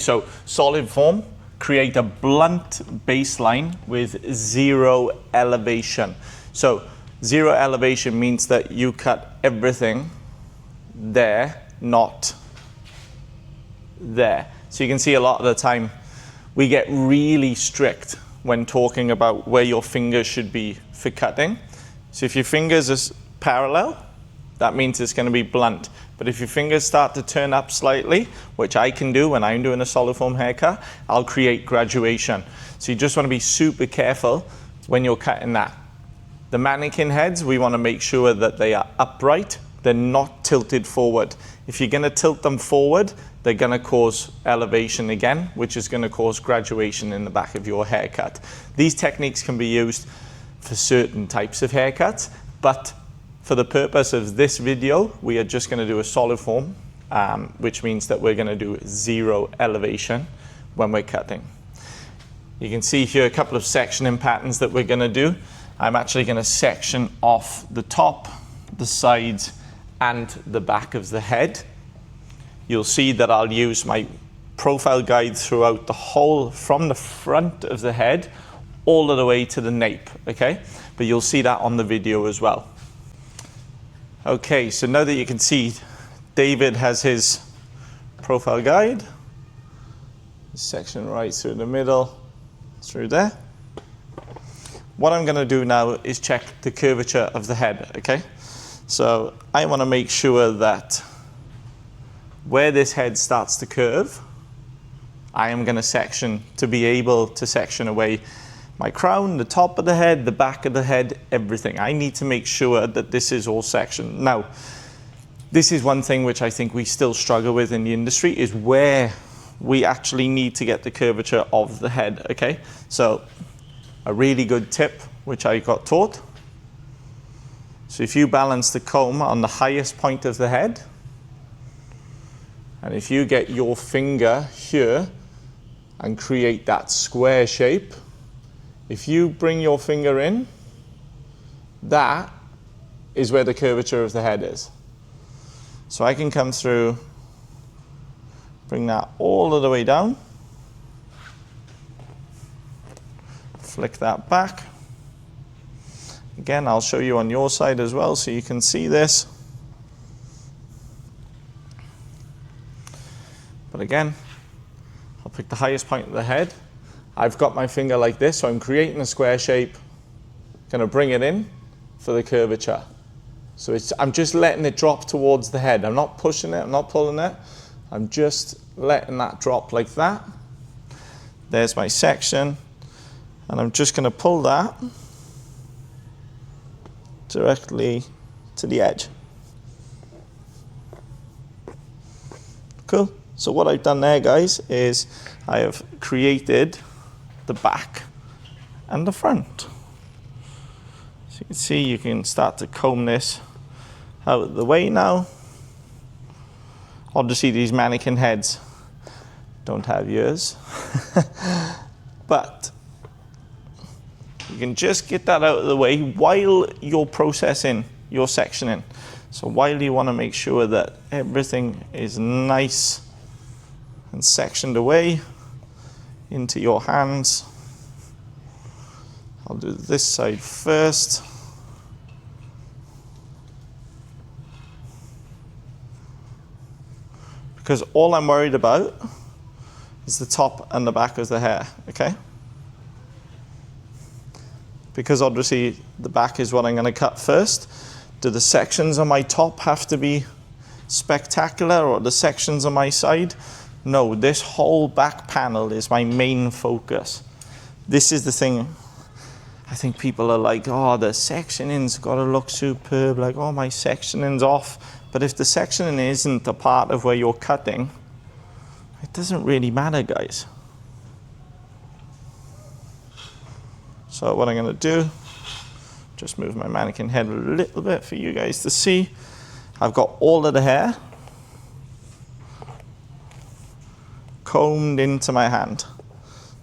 So solid form, create a blunt baseline with zero elevation. So zero elevation means that you cut everything there, not there. So you can see a lot of the time we get really strict when talking about where your fingers should be for cutting. So if your fingers are parallel, that means it's going to be blunt. But if your fingers start to turn up slightly, which I can do when I'm doing a solid form haircut, I'll create graduation. So you just want to be super careful when you're cutting that. The mannequin heads, we want to make sure that they are upright, they're not tilted forward. If you're going to tilt them forward, they're going to cause elevation again, which is going to cause graduation in the back of your haircut. These techniques can be used for certain types of haircuts, but for the purpose of this video, we are just going to do a solid form, which means that we're going to do zero elevation when we're cutting. You can see here a couple of sectioning patterns that we're going to do. I'm actually going to section off the top, the sides, and the back of the head. You'll see that I'll use my profile guide throughout the whole, from the front of the head all of the way to the nape, okay? But you'll see that on the video as well. Okay, so now that you can see, David has his profile guide. Section right through the middle, through there. What I'm going to do now is check the curvature of the head, okay? So I want to make sure that where this head starts to curve, I am going to section to be able to section away my crown, the top of the head, the back of the head, everything. I need to make sure that this is all sectioned. Now, this is one thing which I think we still struggle with in the industry, is where we actually need to get the curvature of the head, okay? So a really good tip, which I got taught. So if you balance the comb on the highest point of the head, and if you get your finger here and create that square shape, if you bring your finger in, that is where the curvature of the head is. So I can come through, bring that all of the way down, flick that back. Again, I'll show you on your side as well so you can see this. But again, I'll pick the highest point of the head. I've got my finger like this, so I'm creating a square shape, gonna bring it in for the curvature. So I'm just letting it drop towards the head. I'm not pushing it, I'm not pulling it. I'm just letting that drop like that. There's my section, and I'm just gonna pull that directly to the edge. Cool. So what I've done there, guys, is I have created the back and the front. So you can see, you can start to comb this out of the way now. Obviously these mannequin heads don't have ears, but you can just get that out of the way while you're processing your sectioning. So while you want to make sure that everything is nice and sectioned away into your hands, I'll do this side first. Because all I'm worried about is the top and the back of the hair, okay? Because obviously the back is what I'm going to cut first. Do the sections on my top have to be spectacular, or the sections on my side? No, this whole back panel is my main focus. This is the thing. I think people are like, oh, the sectioning's got to look superb, like, oh, my sectioning's off. But if the sectioning isn't a part of where you're cutting, it doesn't really matter, guys. So what I'm going to do, just move my mannequin head a little bit for you guys to see. I've got all of the hair combed into my hand.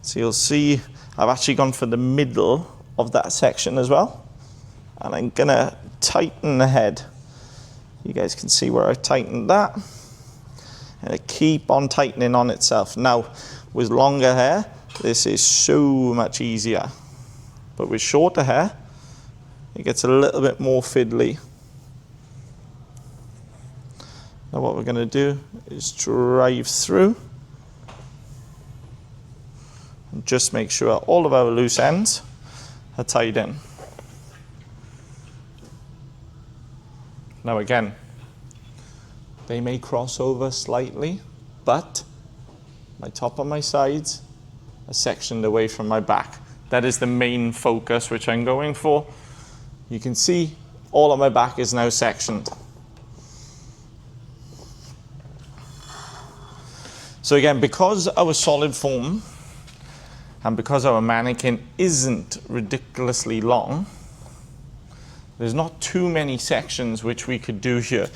So you'll see I've actually gone for the middle of that section as well. And I'm gonna tighten the head. You guys can see where I tightened that. and it keep on tightening on itself. Now, with longer hair, this is so much easier. But with shorter hair, it gets a little bit more fiddly. Now what we're going to do is drive through and just make sure all of our loose ends are tied in. Now again, they may cross over slightly, but my top and my sides are sectioned away from my back. That is the main focus which I'm going for. You can see all of my back is now sectioned. So again, because our solid form and because our mannequin isn't ridiculously long, there's not too many sections which we could do here.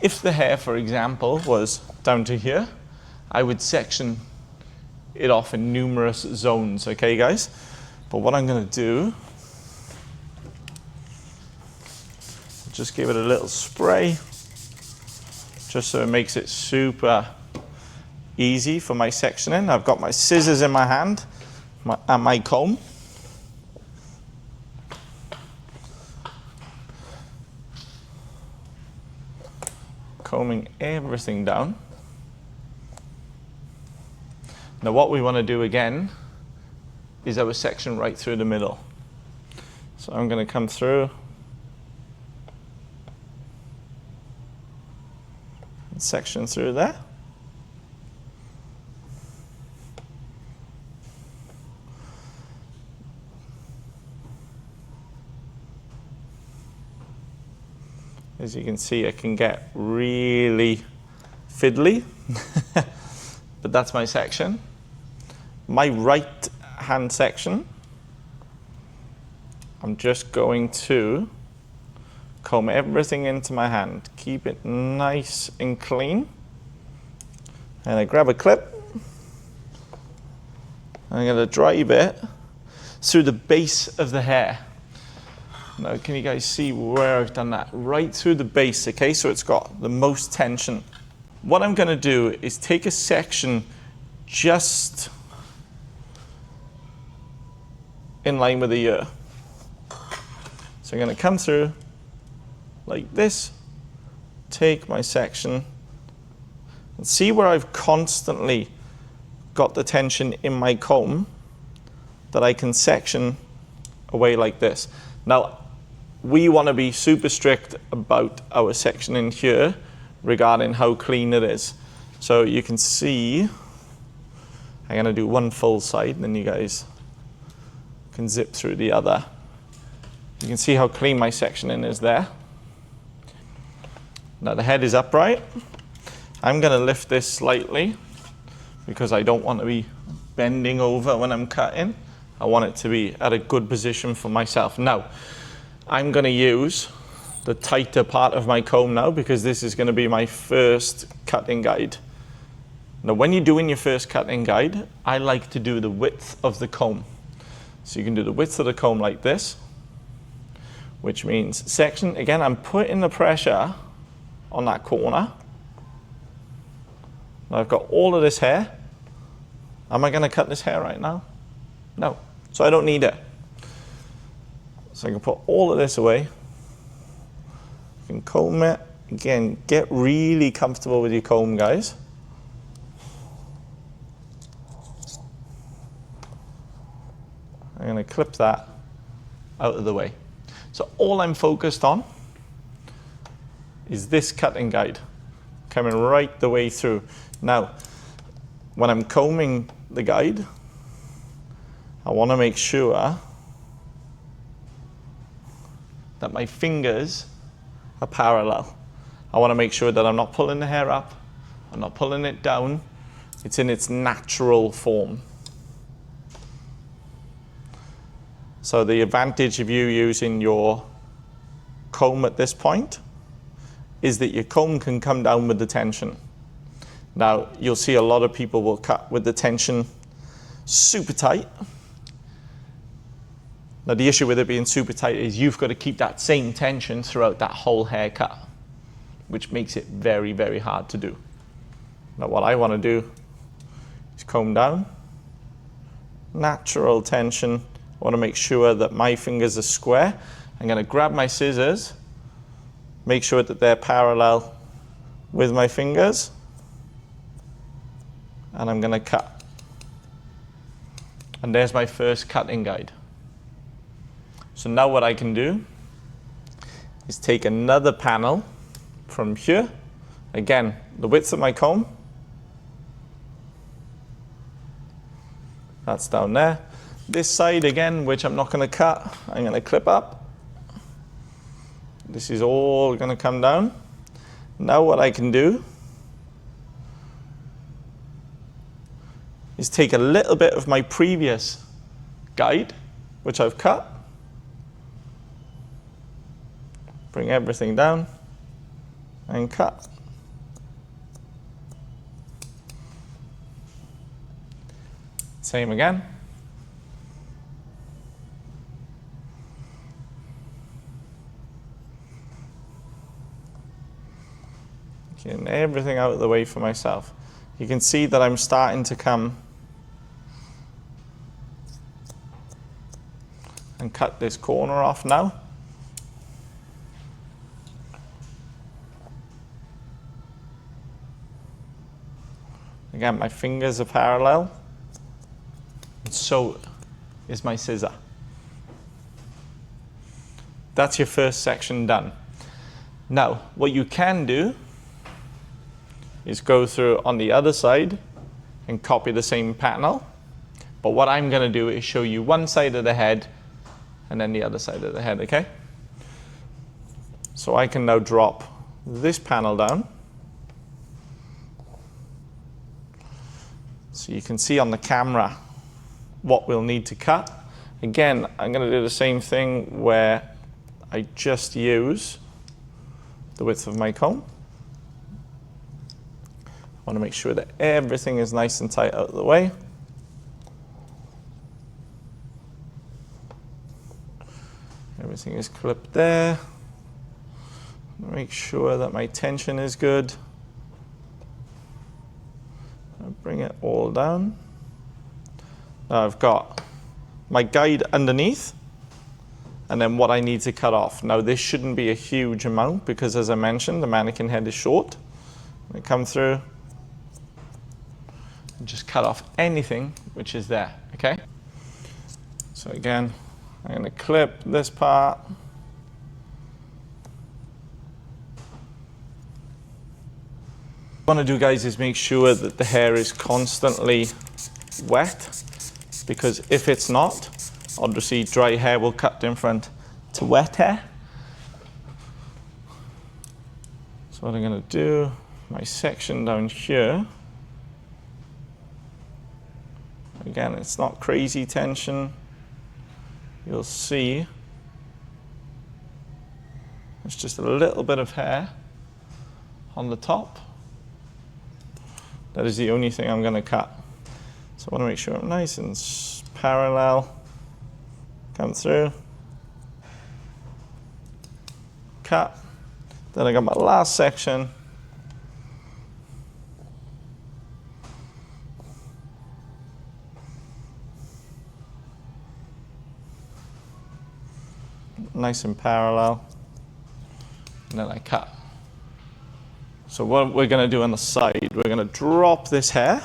If the hair, for example, was down to here, I would section it off in numerous zones, okay guys? But what I'm going to do, just give it a little spray, just so it makes it super easy for my sectioning. I've got my scissors in my hand and my comb. Combing everything down. Now what we want to do again is our section right through the middle. So I'm going to come through and section through there. As you can see, it can get really fiddly, but that's my section. My right hand section, I'm just going to comb everything into my hand, keep it nice and clean, and I grab a clip, and I'm going to drive it through the base of the hair. Now, can you guys see where I've done that? Right through the base, okay? So it's got the most tension. What I'm going to do is take a section just in line with the ear. So I'm going to come through like this, take my section, and see where I've constantly got the tension in my comb that I can section away like this. Now, we want to be super strict about our sectioning here regarding how clean it is. So you can see, I'm going to do one full side, and then you guys can zip through the other. You can see how clean my sectioning is there. Now the head is upright. I'm going to lift this slightly because I don't want to be bending over when I'm cutting. I want it to be at a good position for myself. Now, I'm going to use the tighter part of my comb now because this is going to be my first cutting guide. Now, when you're doing your first cutting guide, I like to do the width of the comb. So you can do the width of the comb like this, which means section. Again, I'm putting the pressure on that corner. Now I've got all of this hair. Am I going to cut this hair right now? No. So I don't need it. So I can put all of this away. You can comb it. Again, get really comfortable with your comb, guys. I'm going to clip that out of the way. So all I'm focused on is this cutting guide coming right the way through. Now, when I'm combing the guide, I want to make sure that my fingers are parallel. I want to make sure that I'm not pulling the hair up, I'm not pulling it down, it's in its natural form. So the advantage of you using your comb at this point is that your comb can come down with the tension. Now, you'll see a lot of people will cut with the tension super tight. Now, the issue with it being super tight is you've got to keep that same tension throughout that whole haircut, which makes it very, very hard to do. Now what I want to do is comb down. Natural tension. I want to make sure that my fingers are square. I'm going to grab my scissors, make sure that they're parallel with my fingers, and I'm going to cut. And there's my first cutting guide. So now what I can do is take another panel from here. Again, the width of my comb. That's down there. This side again, which I'm not going to cut, I'm going to clip up. This is all going to come down. Now what I can do is take a little bit of my previous guide, which I've cut, bring everything down and cut. Same again. Getting everything out of the way for myself. You can see that I'm starting to come and cut this corner off now. Again, my fingers are parallel, and so is my scissor. That's your first section done. Now, what you can do is go through on the other side and copy the same panel. But what I'm going to do is show you one side of the head and then the other side of the head, okay? So I can now drop this panel down. So you can see on the camera what we'll need to cut. Again, I'm going to do the same thing where I just use the width of my comb. I want to make sure that everything is nice and tight out of the way. Everything is clipped there. Make sure that my tension is good. I'll bring it all down. Now I've got my guide underneath, and then what I need to cut off. Now this shouldn't be a huge amount because, as I mentioned, the mannequin head is short. I come through and just cut off anything which is there, okay? So again, I'm going to clip this part. What I want to do, guys, is make sure that the hair is constantly wet, because if it's not, obviously dry hair will cut different to wet hair. So what I'm going to do, my section down here, again, it's not crazy tension. You'll see it's just a little bit of hair on the top. That is the only thing I'm going to cut. So I want to make sure I'm nice and parallel. Come through. Cut. Then I got my last section. Nice and parallel, and then I cut. So what we're going to do on the side, we're going to drop this hair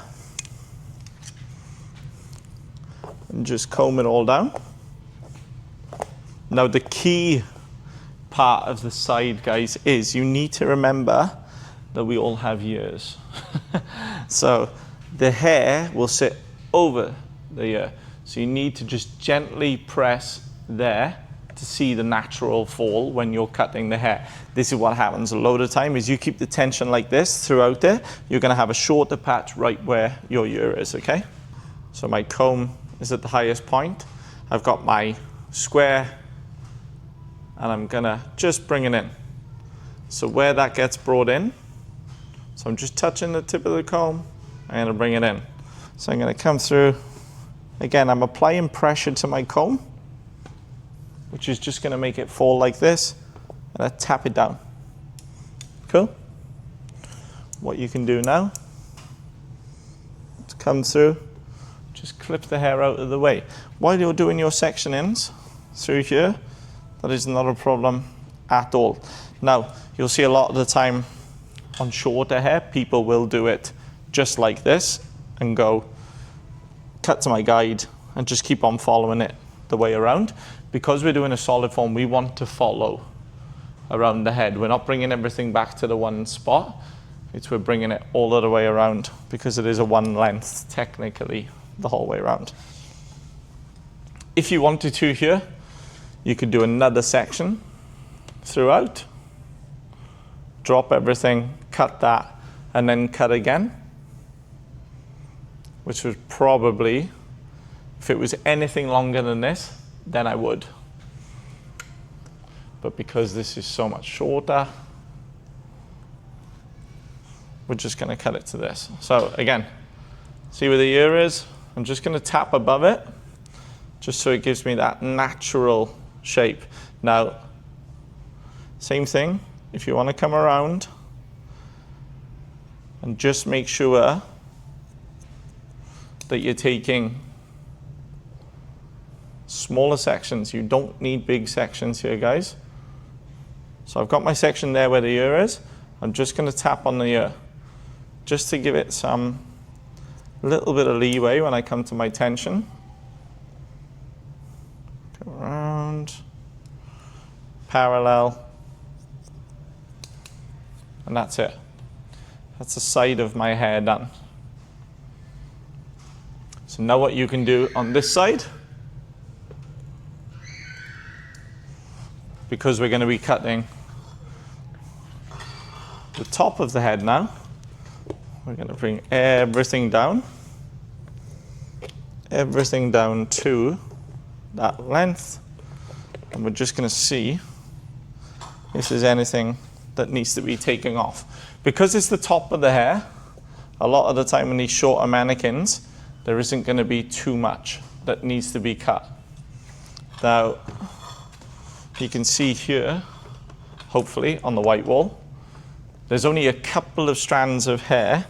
and just comb it all down. Now the key part of the side, guys, is you need to remember that we all have ears. So the hair will sit over the ear. So you need to just gently press there to see the natural fall when you're cutting the hair. This is what happens a lot of the time, is you keep the tension like this throughout there, you're going to have a shorter patch right where your ear is, okay? So my comb is at the highest point. I've got my square, and I'm going to just bring it in. So where that gets brought in, so I'm just touching the tip of the comb, I'm going to bring it in. So I'm going to come through. Again, I'm applying pressure to my comb, which is just going to make it fall like this, and I tap it down. Cool? What you can do now come through, just clip the hair out of the way. While you're doing your sectionings through here, that is not a problem at all. Now, you'll see a lot of the time on shorter hair, people will do it just like this and go, cut to my guide, and just keep on following it the way around. Because we're doing a solid form, we want to follow around the head. We're not bringing everything back to the one spot. We're bringing it all the way around because it is a one length technically the whole way around. If you wanted to here, you could do another section throughout, drop everything, cut that, and then cut again, which was probably, if it was anything longer than this, then I would. But because this is so much shorter, we're just going to cut it to this. So again, see where the ear is? I'm just going to tap above it, just so it gives me that natural shape. Now, same thing, if you want to come around and just make sure that you're taking smaller sections. You don't need big sections here, guys. So I've got my section there where the ear is. I'm just going to tap on the ear, just to give it some little bit of leeway when I come to my tension. Go around, parallel, and that's it. That's the side of my hair done. So now what you can do on this side, because we're going to be cutting the top of the head now, we're going to bring everything down to that length, and we're just going to see if there's anything that needs to be taken off. Because it's the top of the hair, a lot of the time in these shorter mannequins, there isn't going to be too much that needs to be cut. Now, you can see here, hopefully, on the white wall, there's only a couple of strands of hair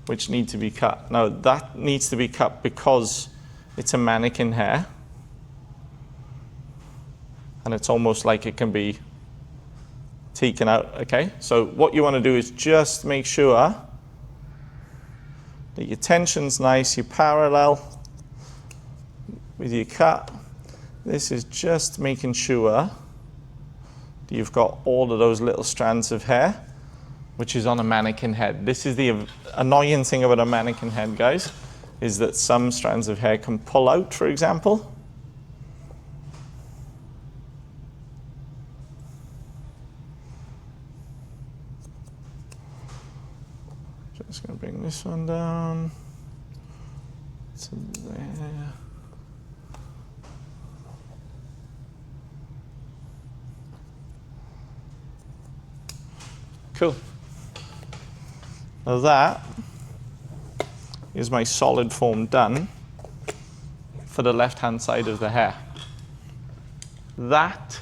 which need to be cut. Now, that needs to be cut because it's a mannequin hair, and it's almost like it can be taken out, okay? So what you want to do is just make sure that your tension's nice, you're parallel with your cut. This is just making sure that you've got all of those little strands of hair, which is on a mannequin head. This is the annoying thing about a mannequin head, guys, is that some strands of hair can pull out, for example. Just going to bring this one down to there. Cool. Now that is my solid form done for the left-hand side of the hair. That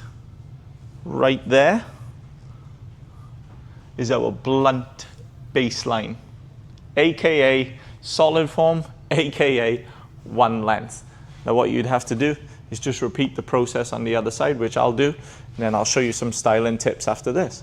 right there is our blunt baseline, aka solid form, aka one length. Now what you'd have to do is just repeat the process on the other side, which I'll do, and then I'll show you some styling tips after this.